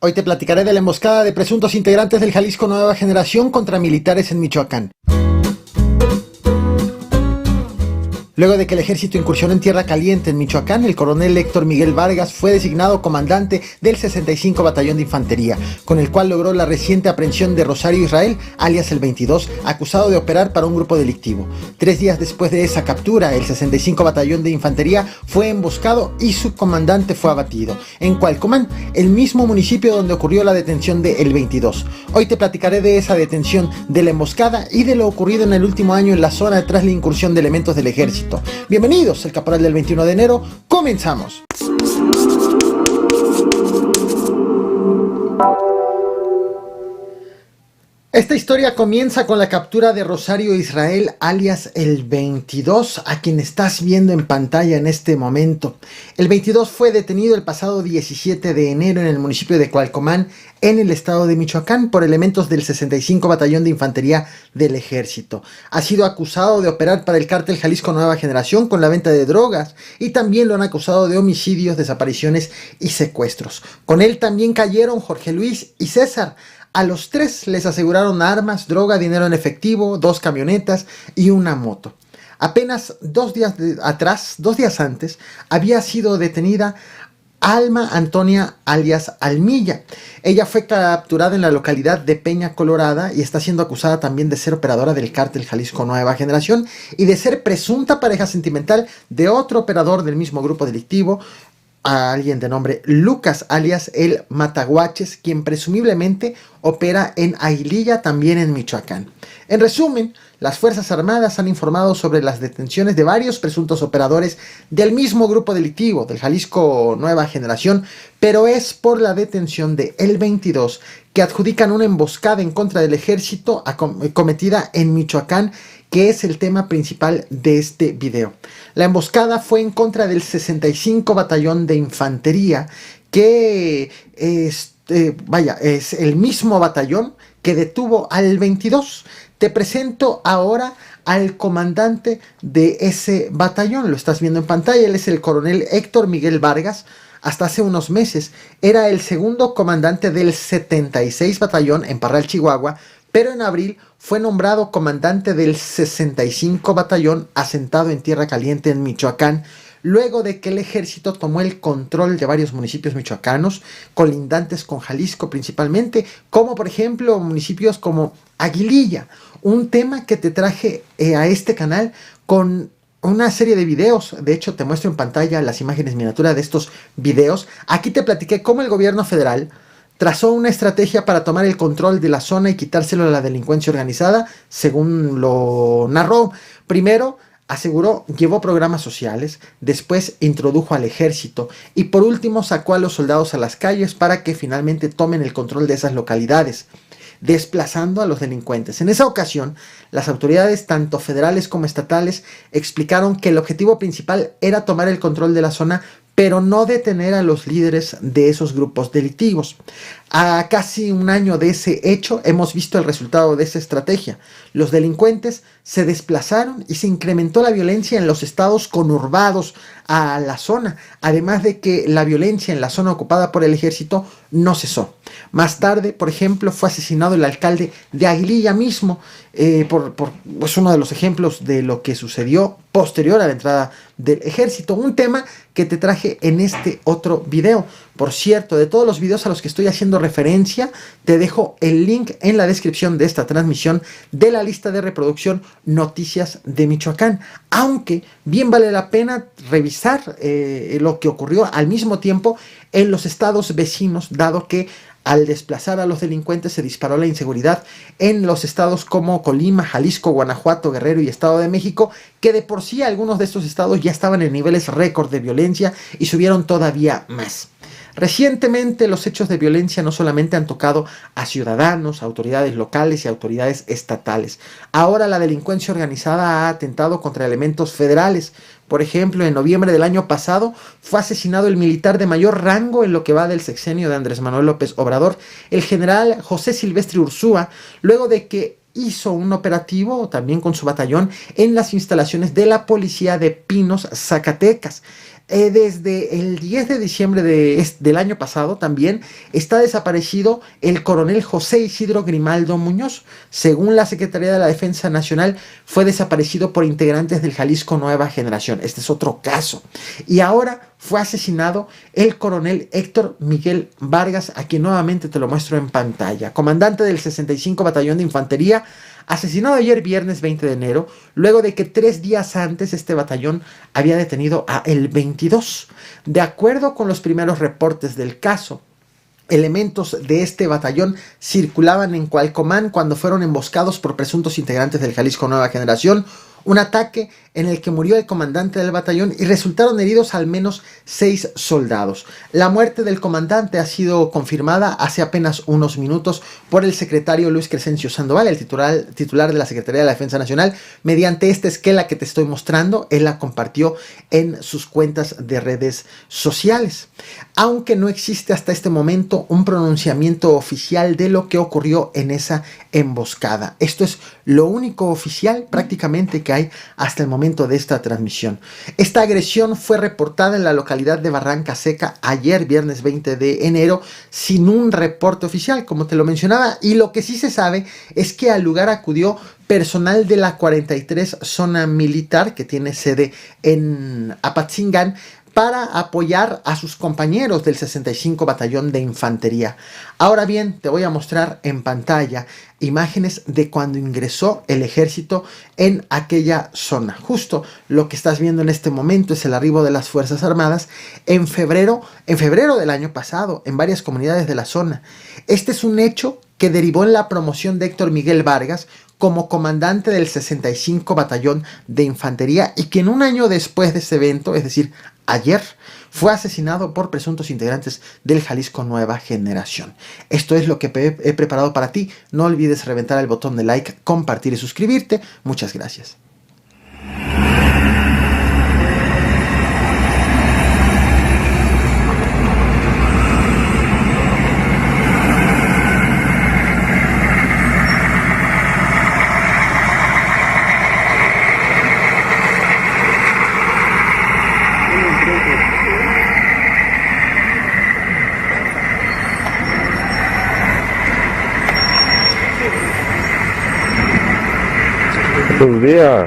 Hoy te platicaré de la emboscada de presuntos integrantes del Jalisco Nueva Generación contra militares en Michoacán. Luego de que el ejército incursionó en Tierra Caliente en Michoacán, el coronel Héctor Miguel Vargas fue designado comandante del 65 Batallón de Infantería, con el cual logró la reciente aprehensión de Rosario Israel, alias el 22, acusado de operar para un grupo delictivo. 3 días después de esa captura, el 65 Batallón de Infantería fue emboscado y su comandante fue abatido, en Cualcomán, el mismo municipio donde ocurrió la detención de el 22. Hoy te platicaré de esa detención, de la emboscada y de lo ocurrido en el último año en la zona tras la incursión de elementos del ejército. Bienvenidos, el Caporal del 21 de enero, comenzamos. Esta historia comienza con la captura de Rosario Israel, alias el 22, a quien estás viendo en pantalla en este momento. El 22 fue detenido el pasado 17 de enero en el municipio de Cualcomán, en el estado de Michoacán, por elementos del 65 Batallón de Infantería del Ejército. Ha sido acusado de operar para el cártel Jalisco Nueva Generación con la venta de drogas, y también lo han acusado de homicidios, desapariciones y secuestros. Con él también cayeron Jorge Luis y César. A los 3 les aseguraron armas, droga, dinero en efectivo, 2 camionetas y una moto. Apenas 2 días antes, había sido detenida Alma Antonia alias Almilla. Ella fue capturada en la localidad de Peña Colorada y está siendo acusada también de ser operadora del cártel Jalisco Nueva Generación y de ser presunta pareja sentimental de otro operador del mismo grupo delictivo, a alguien de nombre Lucas alias el Mataguaches, quien presumiblemente opera en Aguililla, también en Michoacán. En resumen, las Fuerzas Armadas han informado sobre las detenciones de varios presuntos operadores del mismo grupo delictivo, del Jalisco Nueva Generación, pero es por la detención de el 22 que adjudican una emboscada en contra del ejército cometida en Michoacán, que es el tema principal de este video. La emboscada fue en contra del 65 Batallón de Infantería, que es el mismo batallón que detuvo al 22. Te presento ahora al comandante de ese batallón. Lo estás viendo en pantalla. Él es el coronel Héctor Miguel Vargas. Hasta hace unos meses era el segundo comandante del 76 Batallón en Parral, Chihuahua, pero en abril fue nombrado comandante del 65 Batallón asentado en Tierra Caliente en Michoacán, luego de que el ejército tomó el control de varios municipios michoacanos, colindantes con Jalisco principalmente, como por ejemplo municipios como Aguililla, un tema que te traje a este canal con una serie de videos. De hecho, te muestro en pantalla las imágenes miniatura de estos videos. Aquí te platiqué cómo el gobierno federal trazó una estrategia para tomar el control de la zona y quitárselo a la delincuencia organizada, según lo narró. Primero, llevó programas sociales, después introdujo al ejército y por último sacó a los soldados a las calles para que finalmente tomen el control de esas localidades, desplazando a los delincuentes. En esa ocasión, las autoridades, tanto federales como estatales, explicaron que el objetivo principal era tomar el control de la zona, pero no detener a los líderes de esos grupos delictivos. A casi un año de ese hecho, hemos visto el resultado de esa estrategia. Los delincuentes se desplazaron y se incrementó la violencia en los estados conurbados a la zona, además de que la violencia en la zona ocupada por el ejército no cesó. Más tarde, por ejemplo, fue asesinado el alcalde de Aguililla mismo, es uno de los ejemplos de lo que sucedió posterior a la entrada del ejército, un tema que te traje en este otro video. Por cierto, de todos los videos a los que estoy haciendo referencia, te dejo el link en la descripción de esta transmisión de la lista de reproducción Noticias de Michoacán, aunque bien vale la pena revisar lo que ocurrió al mismo tiempo en los estados vecinos, dado que al desplazar a los delincuentes se disparó la inseguridad en los estados como Colima, Jalisco, Guanajuato, Guerrero y Estado de México, que de por sí algunos de estos estados ya estaban en niveles récord de violencia y subieron todavía más. Recientemente los hechos de violencia no solamente han tocado a ciudadanos, autoridades locales y autoridades estatales. Ahora la delincuencia organizada ha atentado contra elementos federales. Por ejemplo, en noviembre del año pasado fue asesinado el militar de mayor rango en lo que va del sexenio de Andrés Manuel López Obrador, el general José Silvestre Ursúa, luego de que hizo un operativo también con su batallón en las instalaciones de la policía de Pinos, Zacatecas. Desde el 10 de diciembre del año pasado también está desaparecido el coronel José Isidro Grimaldo Muñoz. Según la Secretaría de la Defensa Nacional, fue desaparecido por integrantes del Jalisco Nueva Generación. Este es otro caso. Y ahora fue asesinado el coronel Héctor Miguel Vargas, a quien nuevamente te lo muestro en pantalla. Comandante del 65 Batallón de Infantería, asesinado ayer viernes 20 de enero, luego de que 3 días antes este batallón había detenido a el 22. De acuerdo con los primeros reportes del caso, elementos de este batallón circulaban en Cualcomán cuando fueron emboscados por presuntos integrantes del Jalisco Nueva Generación, un ataque en el que murió el comandante del batallón y resultaron heridos al menos 6 soldados. La muerte del comandante ha sido confirmada hace apenas unos minutos por el secretario Luis Crescencio Sandoval, el titular de la Secretaría de la Defensa Nacional, mediante esta esquela que te estoy mostrando. Él la compartió en sus cuentas de redes sociales. Aunque no existe hasta este momento un pronunciamiento oficial de lo que ocurrió en esa emboscada. Esto es lo único oficial prácticamente que hay hasta el momento de esta transmisión. Esta agresión fue reportada en la localidad de Barranca Seca ayer viernes 20 de enero sin un reporte oficial, como te lo mencionaba, y lo que sí se sabe es que al lugar acudió personal de la 43 Zona Militar, que tiene sede en Apatzingán, para apoyar a sus compañeros del 65 Batallón de Infantería. Ahora bien, te voy a mostrar en pantalla imágenes de cuando ingresó el ejército en aquella zona. Justo lo que estás viendo en este momento es el arribo de las Fuerzas Armadas en febrero del año pasado, en varias comunidades de la zona. Este es un hecho que derivó en la promoción de Héctor Miguel Vargas como comandante del 65 Batallón de Infantería, y que en un año después de ese evento, es decir, ayer, fue asesinado por presuntos integrantes del Jalisco Nueva Generación. Esto es lo que he preparado para ti. No olvides reventar el botón de like, compartir y suscribirte. Muchas gracias. Buenos días.